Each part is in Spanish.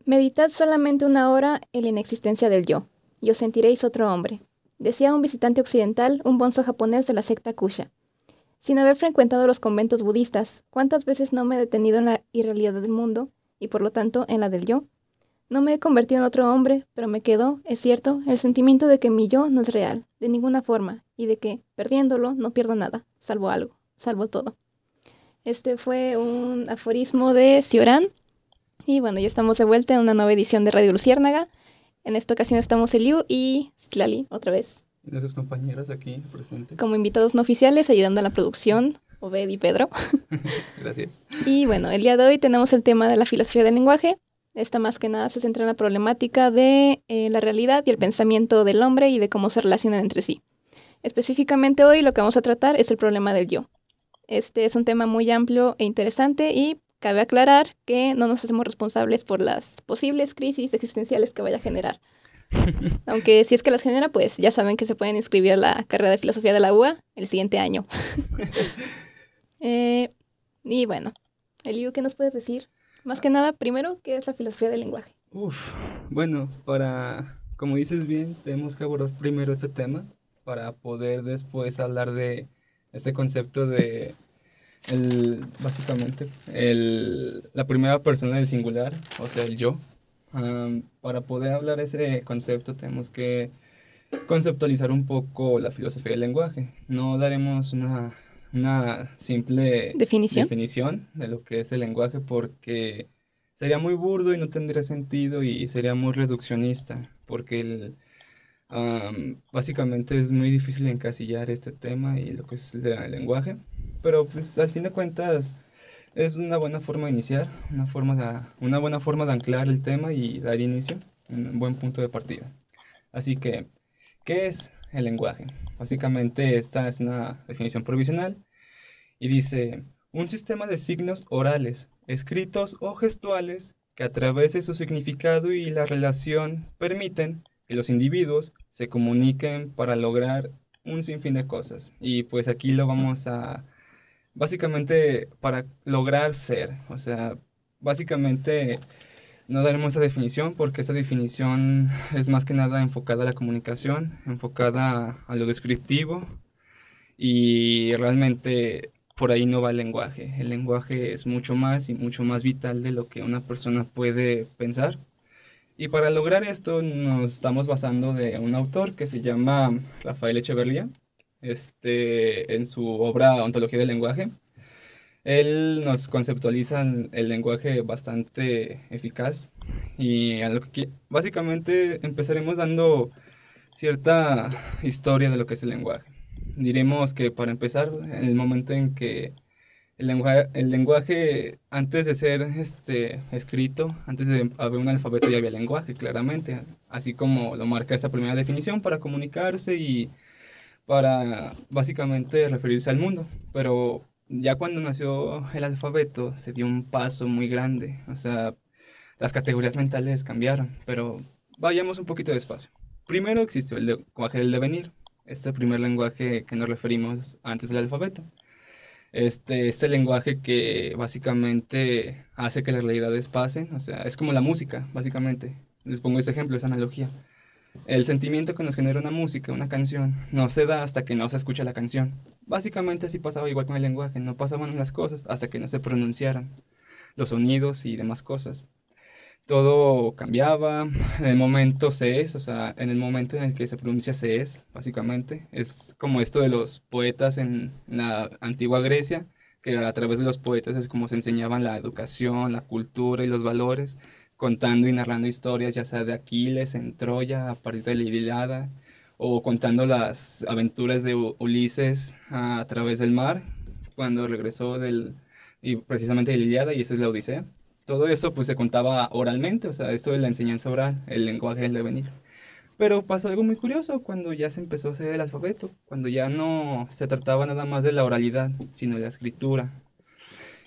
Meditad solamente 1 hora en la inexistencia del yo, y os sentiréis otro hombre, decía un visitante occidental, un bonzo japonés de la secta Kusha. Sin haber frecuentado los conventos budistas, ¿cuántas veces no me he detenido en la irrealidad del mundo, y por lo tanto en la del yo? No me he convertido en otro hombre, pero me quedó, es cierto, el sentimiento de que mi yo no es real, de ninguna forma, y de que, perdiéndolo, no pierdo nada, salvo algo, salvo todo. Este fue un aforismo de Cioran. Y bueno, ya estamos de vuelta en una nueva edición de Radio Luciérnaga. En esta ocasión estamos Eliu y Citlali, otra vez. Nuestros compañeros aquí presentes. Como invitados no oficiales, ayudando a la producción, Obed y Pedro. Gracias. Y bueno, el día de hoy tenemos el tema de la filosofía del lenguaje. Esta más que nada se centra en la problemática de la realidad y el pensamiento del hombre y de cómo se relacionan entre sí. Específicamente hoy lo que vamos a tratar es el problema del yo. Este es un tema muy amplio e interesante y cabe aclarar que no nos hacemos responsables por las posibles crisis existenciales que vaya a generar. Aunque si es que las genera, pues ya saben que se pueden inscribir a la carrera de filosofía de la UA el siguiente año. Y bueno, Eliu, ¿qué nos puedes decir? Más que nada, primero, ¿qué es la filosofía del lenguaje? Bueno, como dices bien, tenemos que abordar primero este tema para poder después hablar de este concepto de básicamente la primera persona del singular, o sea, el yo. Para poder hablar de ese concepto tenemos que conceptualizar un poco la filosofía del lenguaje. No daremos una simple definición de lo que es el lenguaje porque sería muy burdo y no tendría sentido y sería muy reduccionista porque básicamente es muy difícil encasillar este tema y lo que es el lenguaje, pero pues al fin de cuentas es una buena forma de iniciar, una buena forma de anclar el tema y dar inicio, un buen punto de partida. Así que, ¿qué es el lenguaje? Básicamente esta es una definición provisional y dice: un sistema de signos orales, escritos o gestuales que a través de su significado y la relación permiten que los individuos se comuniquen para lograr un sinfín de cosas. Y pues aquí lo vamos a, básicamente, para lograr ser. O sea, básicamente no daremos esa definición porque esa definición es más que nada enfocada a la comunicación, enfocada a lo descriptivo y realmente por ahí no va el lenguaje. El lenguaje es mucho más y mucho más vital de lo que una persona puede pensar. Y para lograr esto nos estamos basando de un autor que se llama Rafael Echeverría, en su obra Ontología del lenguaje. Él nos conceptualiza el lenguaje bastante eficaz y básicamente empezaremos dando cierta historia de lo que es el lenguaje. Diremos que para empezar, en el momento en que el lenguaje antes de ser escrito, antes de haber un alfabeto ya había lenguaje, claramente, así como lo marca esta primera definición para comunicarse y para básicamente referirse al mundo. Pero ya cuando nació el alfabeto se dio un paso muy grande, o sea, las categorías mentales cambiaron, pero vayamos un poquito despacio. Primero existió el lenguaje del devenir, este primer lenguaje que nos referimos antes del alfabeto. Este lenguaje que básicamente hace que las realidades pasen, o sea, es como la música, básicamente. Les pongo este ejemplo, esa analogía. El sentimiento que nos genera una música, una canción, no se da hasta que no se escucha la canción. Básicamente así pasaba igual con el lenguaje, no pasaban las cosas hasta que no se pronunciaran los sonidos y demás cosas. Todo cambiaba, en el momento se es, o sea, en el momento en el que se pronuncia se es, básicamente. Es como esto de los poetas en la antigua Grecia, que a través de los poetas es como se enseñaban la educación, la cultura y los valores, contando y narrando historias, ya sea de Aquiles en Troya, a partir de la Ilíada, o contando las aventuras de Ulises a través del mar, cuando regresó y precisamente de la Ilíada, y esa es la Odisea. Todo eso pues se contaba oralmente, o sea, esto de la enseñanza oral, el lenguaje del devenir. Pero pasó algo muy curioso cuando ya se empezó a hacer el alfabeto, cuando ya no se trataba nada más de la oralidad, sino de la escritura.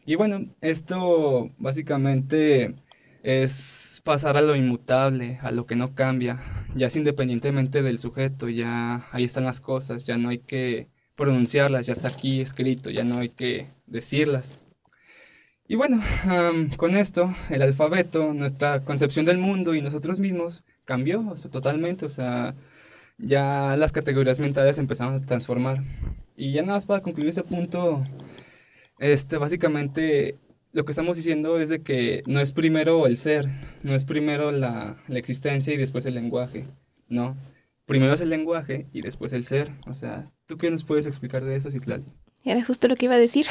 Y bueno, esto básicamente es pasar a lo inmutable, a lo que no cambia, ya es independientemente del sujeto, ya ahí están las cosas, ya no hay que pronunciarlas, ya está aquí escrito, ya no hay que decirlas. Y bueno, con esto, el alfabeto, nuestra concepción del mundo y nosotros mismos cambió, o sea, totalmente, o sea, ya las categorías mentales empezaron a transformar. Y ya nada más para concluir ese punto, básicamente lo que estamos diciendo es de que no es primero el ser, no es primero la existencia y después el lenguaje, no. Primero es el lenguaje y después el ser. O sea, ¿tú qué nos puedes explicar de eso, Citlali? Era justo lo que iba a decir,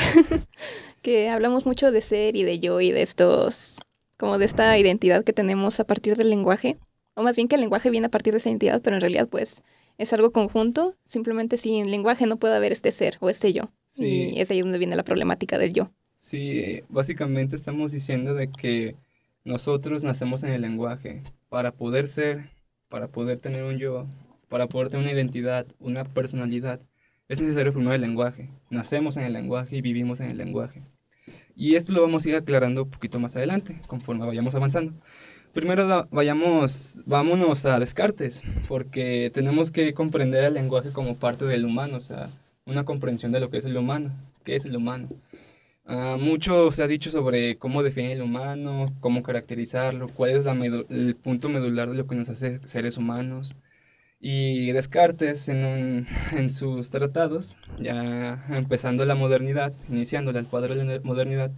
que hablamos mucho de ser y de yo y de estos, como de esta identidad que tenemos a partir del lenguaje, o más bien que el lenguaje viene a partir de esa identidad, pero en realidad pues es algo conjunto, simplemente sin lenguaje no puede haber este ser o este yo, Sí, y es ahí donde viene la problemática del yo. sí, básicamente estamos diciendo de que nosotros nacemos en el lenguaje para poder ser, para poder tener un yo, para poder tener una identidad, una personalidad. Es necesario primero el lenguaje. Nacemos en el lenguaje y vivimos en el lenguaje. Y esto lo vamos a ir aclarando un poquito más adelante, conforme vayamos avanzando. Primero vámonos a Descartes, porque tenemos que comprender el lenguaje como parte del humano, o sea, una comprensión de lo que es el humano. ¿Qué es el humano? Mucho se ha dicho sobre cómo definir el humano, cómo caracterizarlo, cuál es el punto medular de lo que nos hace seres humanos. Y Descartes en sus tratados, ya empezando la modernidad, iniciando el cuadro de la modernidad,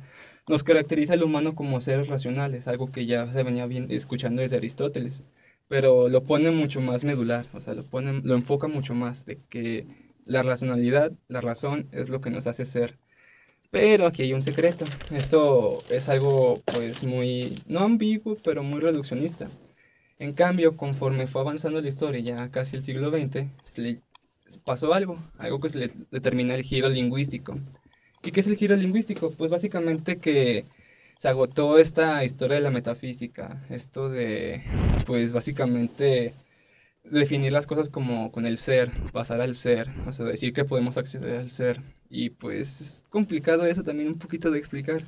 nos caracteriza al humano como seres racionales, algo que ya se venía bien escuchando desde Aristóteles, pero lo pone mucho más medular, o sea, lo enfoca mucho más de que la racionalidad, la razón es lo que nos hace ser. Pero aquí hay un secreto. Esto es algo pues muy, no ambiguo, pero muy reduccionista. En cambio, conforme fue avanzando la historia, ya casi el siglo XX, pasó algo que se le determina el giro lingüístico. ¿Y qué es el giro lingüístico? Pues básicamente que se agotó esta historia de la metafísica, esto de, pues básicamente definir las cosas como con el ser, pasar al ser, o sea, decir que podemos acceder al ser. Y pues es complicado eso también un poquito de explicar.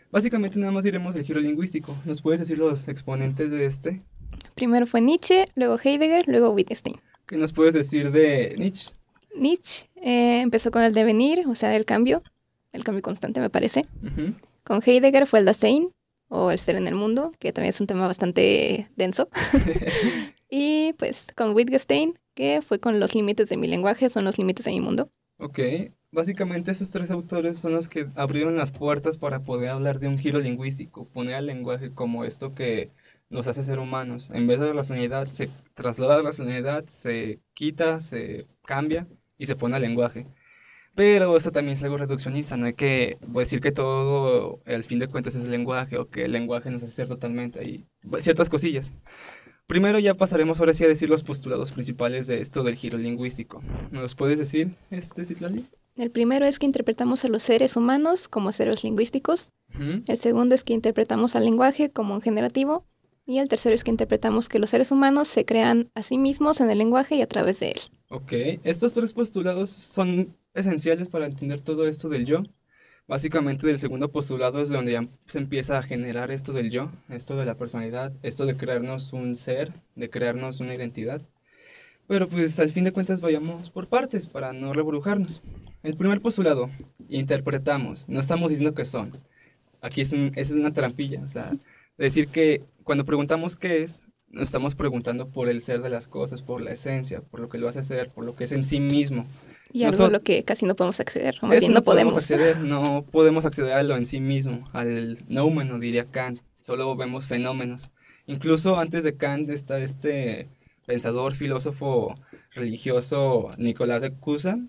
Básicamente nada más diremos el giro lingüístico. ¿Nos puedes decir los exponentes de este? Primero fue Nietzsche, luego Heidegger, luego Wittgenstein. ¿Qué nos puedes decir de Nietzsche? Nietzsche empezó con el devenir, o sea, el cambio constante me parece. Ujú. Con Heidegger fue el Dasein, o el ser en el mundo, que también es un tema bastante denso. Y pues con Wittgenstein, que fue con los límites de mi lenguaje, son los límites de mi mundo. Ok, básicamente esos tres autores son los que abrieron las puertas para poder hablar de un giro lingüístico, poner al lenguaje como esto que nos hace ser humanos. En vez de la racionalidad, se traslada a la racionalidad, se quita, se cambia y se pone al lenguaje. Pero eso también es algo reduccionista, no hay que decir que todo, al fin de cuentas, es el lenguaje o que el lenguaje nos hace ser totalmente ahí. Ciertas cosillas. Primero ya pasaremos ahora sí a decir los postulados principales de esto del giro lingüístico. ¿Nos los puedes decir, Citlali? El primero es que interpretamos a los seres humanos como seres lingüísticos. Ujú. El segundo es que interpretamos al lenguaje como un generativo. Y el tercero es que interpretamos que los seres humanos se crean a sí mismos en el lenguaje y a través de él. Ok, estos tres postulados son esenciales para entender todo esto del yo. Básicamente del segundo postulado es donde ya se empieza a generar esto del yo, esto de la personalidad, esto de crearnos un ser, de crearnos una identidad. Pero pues al fin de cuentas vayamos por partes para no rebrujarnos. El primer postulado, interpretamos, no estamos diciendo que son. Aquí es una trampilla, o sea, decir que cuando preguntamos qué es, nos estamos preguntando por el ser de las cosas, por la esencia, por lo que lo hace ser, por lo que es en sí mismo. Y algo a lo que casi no podemos acceder, o más Eso bien no podemos. acceder, no podemos acceder a lo en sí mismo, al noumeno, diría Kant. Solo vemos fenómenos. Incluso antes de Kant está este pensador, filósofo religioso Nicolás de Cusa,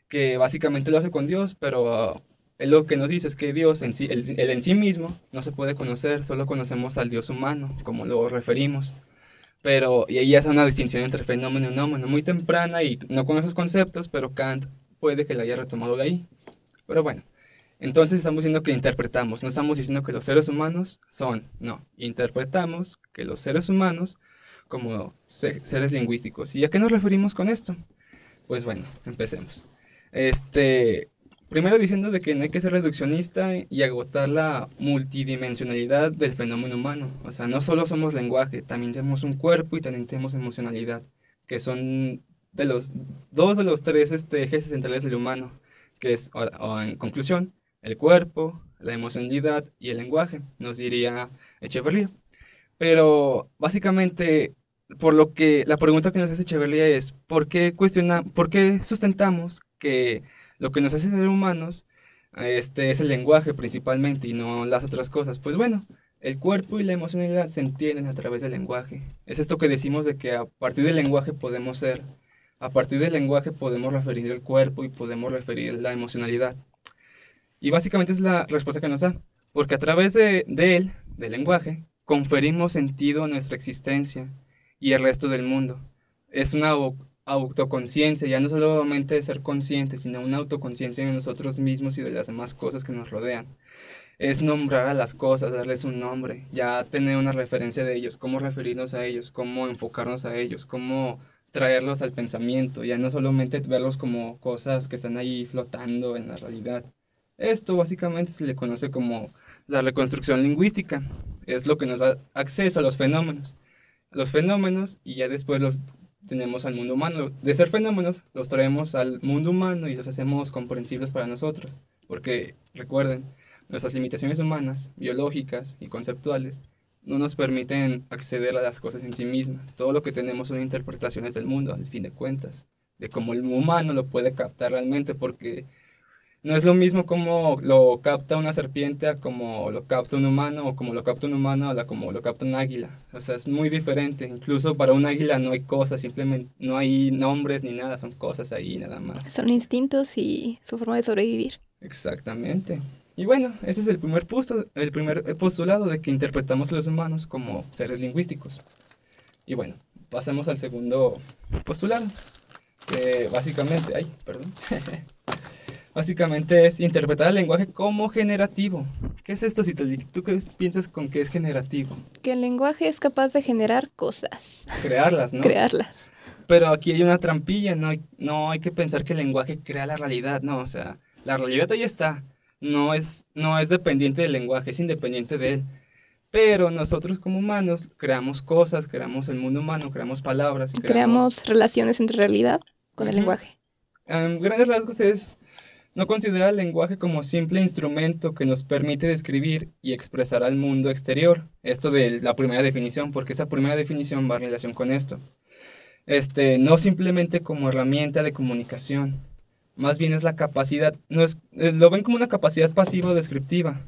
que básicamente lo hace con Dios, pero él lo que nos dice es que Dios en sí, él en sí mismo no se puede conocer, solo conocemos al Dios humano, como lo referimos. Pero, y ahí es una distinción entre fenómeno y nómeno muy temprana y no con esos conceptos, pero Kant puede que la haya retomado de ahí. Pero bueno, entonces estamos diciendo que interpretamos, no estamos diciendo que los seres humanos son, no, interpretamos que los seres humanos como seres lingüísticos. ¿Y a qué nos referimos con esto? Pues bueno, empecemos. Primero diciendo de que no hay que ser reduccionista y agotar la multidimensionalidad del fenómeno humano. O sea, no solo somos lenguaje, también tenemos un cuerpo y también tenemos emocionalidad, que son dos de los tres ejes centrales del humano, que es, o en conclusión, el cuerpo, la emocionalidad y el lenguaje, nos diría Echeverría. Pero básicamente, por lo que la pregunta que nos hace Echeverría es, por qué sustentamos que lo que nos hace ser humanos es el lenguaje principalmente y no las otras cosas? Pues bueno, el cuerpo y la emocionalidad se entienden a través del lenguaje. Es esto que decimos de que a partir del lenguaje podemos ser, a partir del lenguaje podemos referir el cuerpo y podemos referir la emocionalidad. Y básicamente es la respuesta que nos da, porque a través de él, del lenguaje, conferimos sentido a nuestra existencia y el resto del mundo. Es una autoconciencia, ya no solamente de ser conscientes, sino una autoconciencia de nosotros mismos y de las demás cosas que nos rodean. Es nombrar a las cosas, darles un nombre, ya tener una referencia de ellos, cómo referirnos a ellos, cómo enfocarnos a ellos, cómo traerlos al pensamiento, ya no solamente verlos como cosas que están ahí flotando en la realidad. Esto básicamente se le conoce como la reconstrucción lingüística. Es lo que nos da acceso a los fenómenos. Los fenómenos y ya después los tenemos al mundo humano. De ser fenómenos, los traemos al mundo humano y los hacemos comprensibles para nosotros. Porque, recuerden, nuestras limitaciones humanas, biológicas y conceptuales no nos permiten acceder a las cosas en sí mismas. Todo lo que tenemos son interpretaciones del mundo, al fin de cuentas, de cómo el humano lo puede captar realmente, porque no es lo mismo como lo capta una serpiente a como lo capta un humano, o como lo capta un humano a como lo capta un águila. O sea, es muy diferente. Incluso para un águila no hay cosas, simplemente no hay nombres ni nada, son cosas ahí nada más. Son instintos y su forma de sobrevivir. Exactamente. Y bueno, ese es el primer postulado de que interpretamos a los humanos como seres lingüísticos. Y bueno, pasemos al segundo postulado, que básicamente, básicamente es interpretar el lenguaje como generativo. ¿Qué es esto, Citlali? ¿Tú qué piensas con que es generativo? Que el lenguaje es capaz de generar cosas. Crearlas, ¿no? Crearlas. Pero aquí hay una trampilla, no hay que pensar que el lenguaje crea la realidad, no, o sea, la realidad ahí está. No es dependiente del lenguaje, es independiente de él. Pero nosotros como humanos creamos cosas, creamos el mundo humano, creamos palabras. Y creamos relaciones entre realidad con el lenguaje. En grandes rasgos es no considerar el lenguaje como simple instrumento que nos permite describir y expresar al mundo exterior. Esto de la primera definición, porque esa primera definición va en relación con esto. No simplemente como herramienta de comunicación. Más bien es la capacidad, lo ven como una capacidad pasiva o descriptiva,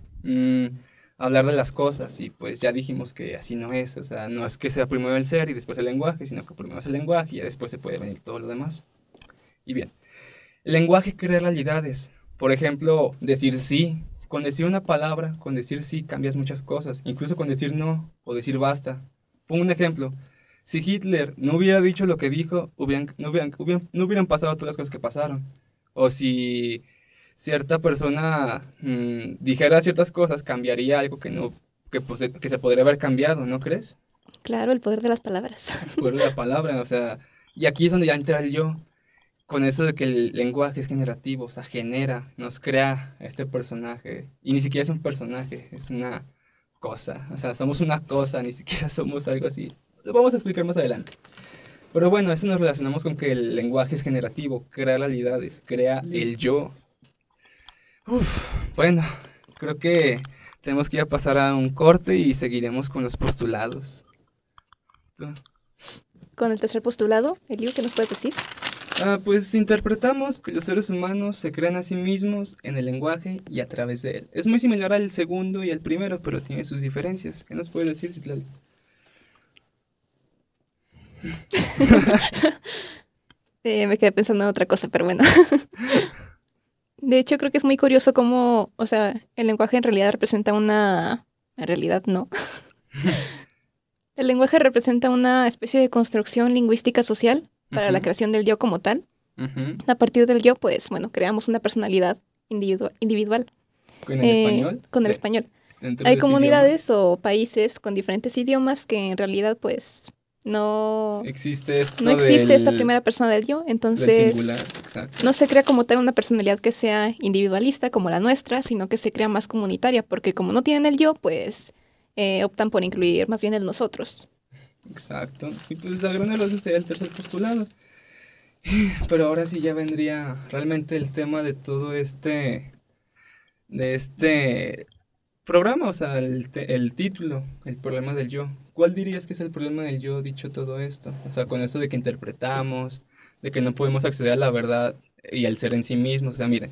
hablar de las cosas, y pues ya dijimos que así no es, o sea, no es que sea primero el ser y después el lenguaje, sino que primero es el lenguaje y ya después se puede venir todo lo demás. Y bien, el lenguaje crea realidades, por ejemplo, decir sí, con decir una palabra, con decir sí cambias muchas cosas, incluso con decir no o decir basta. Pongo un ejemplo. Si Hitler no hubiera dicho lo que dijo, no hubieran pasado todas las cosas que pasaron. O si cierta persona dijera ciertas cosas, cambiaría algo que se podría haber cambiado, ¿no crees? Claro, el poder de las palabras. El poder de la palabra, o sea, y aquí es donde ya entra el yo, con eso de que el lenguaje es generativo, o sea, nos crea este personaje, y ni siquiera es un personaje, es una cosa, o sea, somos una cosa, ni siquiera somos algo así. Lo vamos a explicar más adelante. Pero bueno, eso nos relacionamos con que el lenguaje es generativo, crea realidades, crea el yo. Bueno, creo que tenemos que ir a pasar a un corte y seguiremos con los postulados. ¿Tú? Con el tercer postulado, Eliu, ¿qué nos puedes decir? Pues interpretamos que los seres humanos se crean a sí mismos en el lenguaje y a través de él. Es muy similar al segundo y al primero, pero tiene sus diferencias. ¿Qué nos puedes decir, Citlali? Me quedé pensando en otra cosa, pero bueno. De hecho, creo que es muy curioso cómo, o sea, el lenguaje en realidad representa una... En realidad, no. El lenguaje representa una especie de construcción lingüística social para la creación del yo como tal. A partir del yo, pues, bueno, creamos una personalidad individual. ¿Con el español? Con el español. Hay comunidades o países con diferentes idiomas que en realidad, pues... No existe esta primera persona del yo, entonces singular, no se crea como tal una personalidad que sea individualista como la nuestra, sino que se crea más comunitaria, porque como no tienen el yo, pues optan por incluir más bien el nosotros. Exacto, y pues la gran error sería el tercer postulado. Pero ahora sí ya vendría realmente el tema de todo de este programa, o sea, el título, el problema del yo. ¿Cuál dirías que es el problema del yo dicho todo esto? O sea, con eso de que interpretamos, de que no podemos acceder a la verdad y al ser en sí mismo. O sea, miren,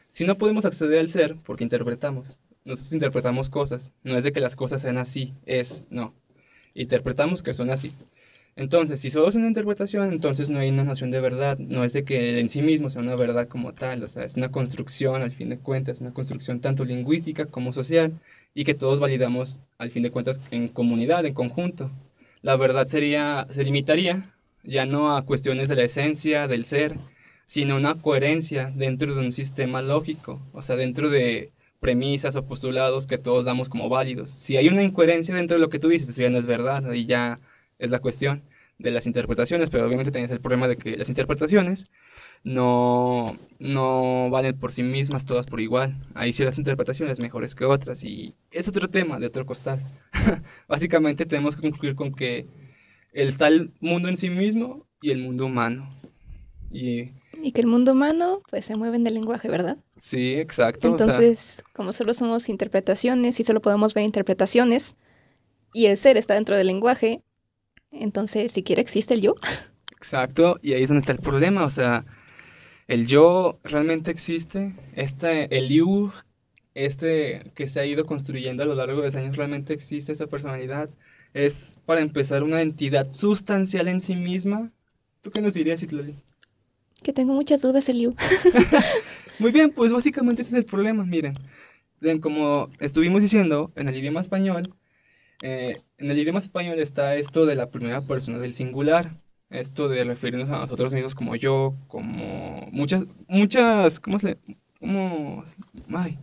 si no podemos acceder al ser porque interpretamos, nosotros interpretamos cosas, no es de que las cosas sean así, no, interpretamos que son así. Entonces, si solo es una interpretación, entonces no hay una noción de verdad, no es de que en sí mismo sea una verdad como tal, o sea, es una construcción al fin de cuentas, una construcción tanto lingüística como social y que todos validamos al fin de cuentas en comunidad, en conjunto. La verdad se limitaría ya no a cuestiones de la esencia, del ser, sino una coherencia dentro de un sistema lógico, o sea, dentro de premisas o postulados que todos damos como válidos. Si hay una incoherencia dentro de lo que tú dices, eso ya no es verdad, ahí ya es la cuestión de las interpretaciones, pero obviamente tienes el problema de que las interpretaciones no valen por sí mismas todas por igual. Hay ciertas interpretaciones mejores que otras y es otro tema de otro costal. Básicamente tenemos que concluir con que está el mundo en sí mismo y el mundo humano. Y que el mundo humano, pues, se mueve en el lenguaje, ¿verdad? Sí, exacto. Entonces, o sea, como solo somos interpretaciones y solo podemos ver interpretaciones, y el ser está dentro del lenguaje, entonces, siquiera existe el yo. Exacto, y ahí es donde está el problema, o sea, el yo realmente existe, el you, que se ha ido construyendo a lo largo de los años, realmente existe esa personalidad, es para empezar una entidad sustancial en sí misma. ¿Tú qué nos dirías, Itlali? Que tengo muchas dudas, el you. Muy bien, pues básicamente ese es el problema, miren, como estuvimos diciendo, en el idioma español está esto de la primera persona del singular, esto de referirnos a nosotros mismos como yo, como muchas, cómo, ay,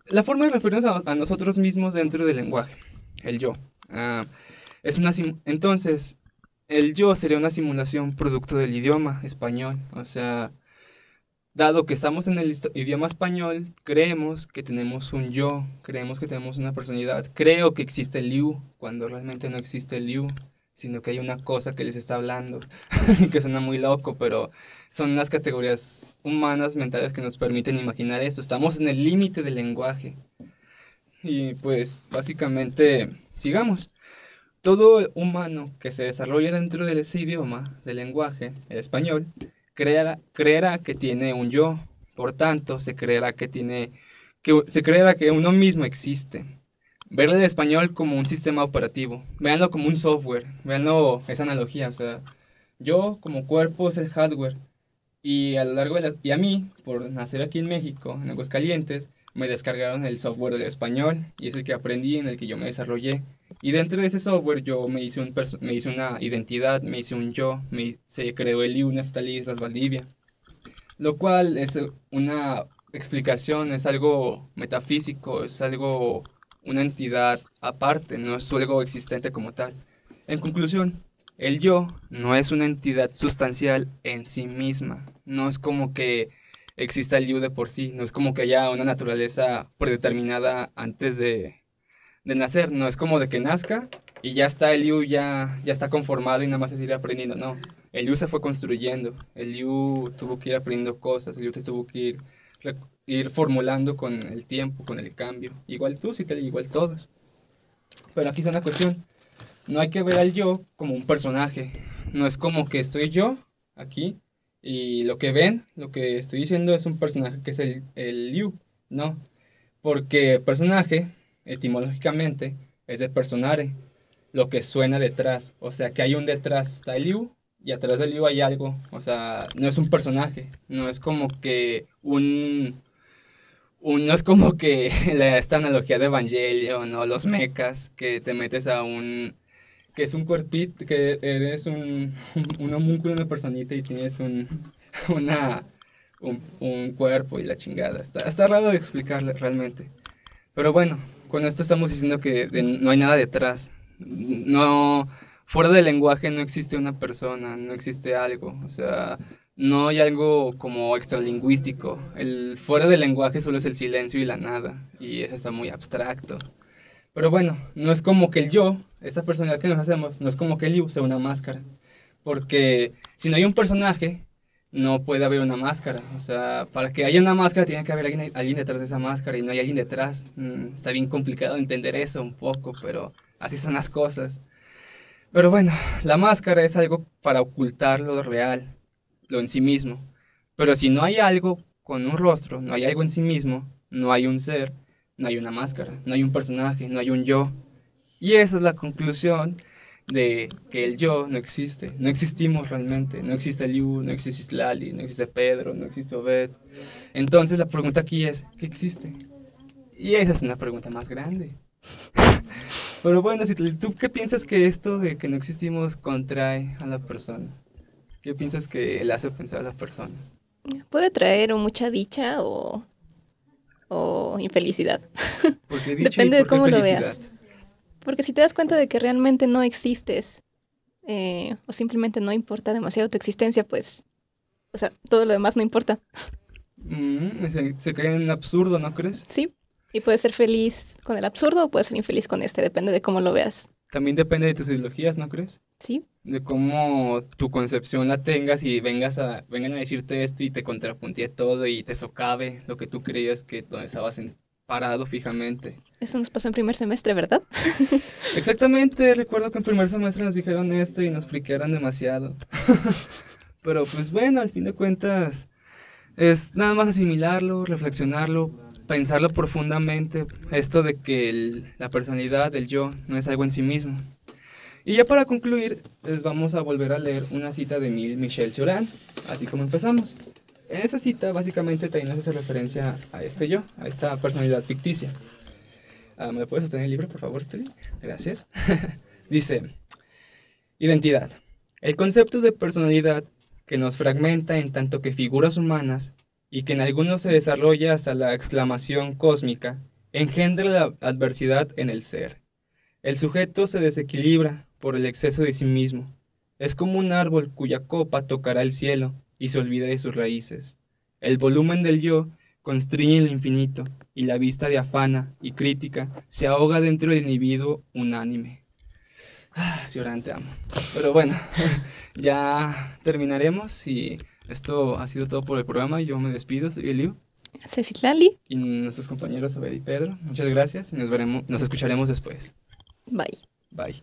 la forma de referirnos a nosotros mismos dentro del lenguaje, el yo. Ah, entonces, el yo sería una simulación producto del idioma español, o sea, dado que estamos en el idioma español, creemos que tenemos un yo, creemos que tenemos una personalidad. Creo que existe el you, cuando realmente no existe el you, sino que hay una cosa que les está hablando, que suena muy loco, pero son las categorías humanas, mentales que nos permiten imaginar esto. Estamos en el límite del lenguaje. Y pues básicamente, sigamos. Todo humano que se desarrolla dentro de ese idioma, del lenguaje, el español, creerá que tiene un yo, por tanto, se creerá que uno mismo existe. Ver el español como un sistema operativo, véanlo como un software, véanlo esa analogía, o sea, yo como cuerpo es el hardware y a lo largo y a mí, por nacer aquí en México, en Aguascalientes, me descargaron el software del español y es el que aprendí, en el que yo me desarrollé. Y dentro de ese software yo me hice una identidad, me hice un yo, se creó el IU Neftalí Islas Valdivia, lo cual es una explicación, es algo metafísico, es algo, una entidad aparte, no es algo existente como tal. En conclusión, el yo no es una entidad sustancial en sí misma, no es como que exista el yo de por sí, no es como que haya una naturaleza predeterminada antes de nacer, no es como de que nazca y ya está el Yu, ya está conformado y nada más es ir aprendiendo, no. El Yu se fue construyendo, el Yu tuvo que ir aprendiendo cosas, el Yu te tuvo que ir formulando con el tiempo, con el cambio. Igual tú, igual todos. Pero aquí está una cuestión, no hay que ver al yo como un personaje, no es como que estoy yo aquí y lo que ven, lo que estoy diciendo es un personaje que es el Yu, no, porque personaje etimológicamente es de personare, lo que suena detrás, o sea que hay un detrás, está el Liu y atrás del Liu hay algo, o sea, no es un personaje, no es como que no es como que esta analogía de Evangelion o los mechas, que te metes que es un cuerpito, que eres un homúnculo, una personita y tienes un cuerpo y la chingada, está raro de explicarle realmente, pero bueno. Con esto estamos diciendo que no hay nada detrás. No, fuera del lenguaje no existe una persona, no existe algo. O sea, no hay algo como extralingüístico. Fuera del lenguaje solo es el silencio y la nada. Y eso está muy abstracto. Pero bueno, no es como que el yo, esa personalidad que nos hacemos, no es como que el yo sea una máscara. Porque si no hay un personaje, no puede haber una máscara. O sea, para que haya una máscara tiene que haber alguien detrás de esa máscara y no hay alguien detrás. Está bien complicado entender eso un poco, pero así son las cosas. Pero bueno, la máscara es algo para ocultar lo real, lo en sí mismo. Pero si no hay algo con un rostro, no hay algo en sí mismo, no hay un ser, no hay una máscara, no hay un personaje, no hay un yo. Y esa es la conclusión de que el yo no existe, no existimos realmente, no existe Liu, no existe Islali, no existe Pedro, no existe Obed. Entonces la pregunta aquí es, ¿qué existe? Y esa es una pregunta más grande. Pero bueno, si ¿tú qué piensas que esto de que no existimos contrae a la persona? ¿Qué piensas que le hace pensar a la persona? Puede traer o mucha dicha o infelicidad. ¿Por qué dicha y Depende de por qué cómo lo felicidad? veas. Porque si te das cuenta de que realmente no existes o simplemente no importa demasiado tu existencia, pues, o sea, todo lo demás no importa, Se cae en un absurdo, ¿no crees? ¿sí? Y puedes ser feliz con el absurdo o puedes ser infeliz con este, depende de cómo lo veas, También depende de tus ideologías, ¿no crees? ¿sí? De cómo tu concepción la tengas y vengan a decirte esto y te contrapuntee todo y te socave lo que tú creías que donde estabas parado fijamente. Eso nos pasó en primer semestre, ¿verdad? Exactamente, recuerdo que en primer semestre nos dijeron esto y nos friquearon demasiado. Pero pues bueno, al fin de cuentas es nada más asimilarlo, reflexionarlo, pensarlo profundamente, esto de que la personalidad, el yo, no es algo en sí mismo. Y ya para concluir, les vamos a volver a leer una cita de Michel Cioran, así como empezamos. En esa cita básicamente también nos hace referencia a este yo, a esta personalidad ficticia. ¿Me lo puedes sostener el libro, por favor, Steli? Gracias. Dice, identidad. El concepto de personalidad que nos fragmenta en tanto que figuras humanas y que en algunos se desarrolla hasta la exclamación cósmica, engendra la adversidad en el ser. El sujeto se desequilibra por el exceso de sí mismo. Es como un árbol cuya copa tocará el cielo y se olvida de sus raíces. El volumen del yo constriñe el infinito y la vista diafana y crítica se ahoga dentro del individuo unánime. Cioran, te amo. Pero bueno, ya terminaremos y esto ha sido todo por el programa. Yo me despido, soy Eliu. Cecitlali, Y nuestros compañeros Obed y Pedro. Muchas gracias y nos escucharemos después. bye. Bye.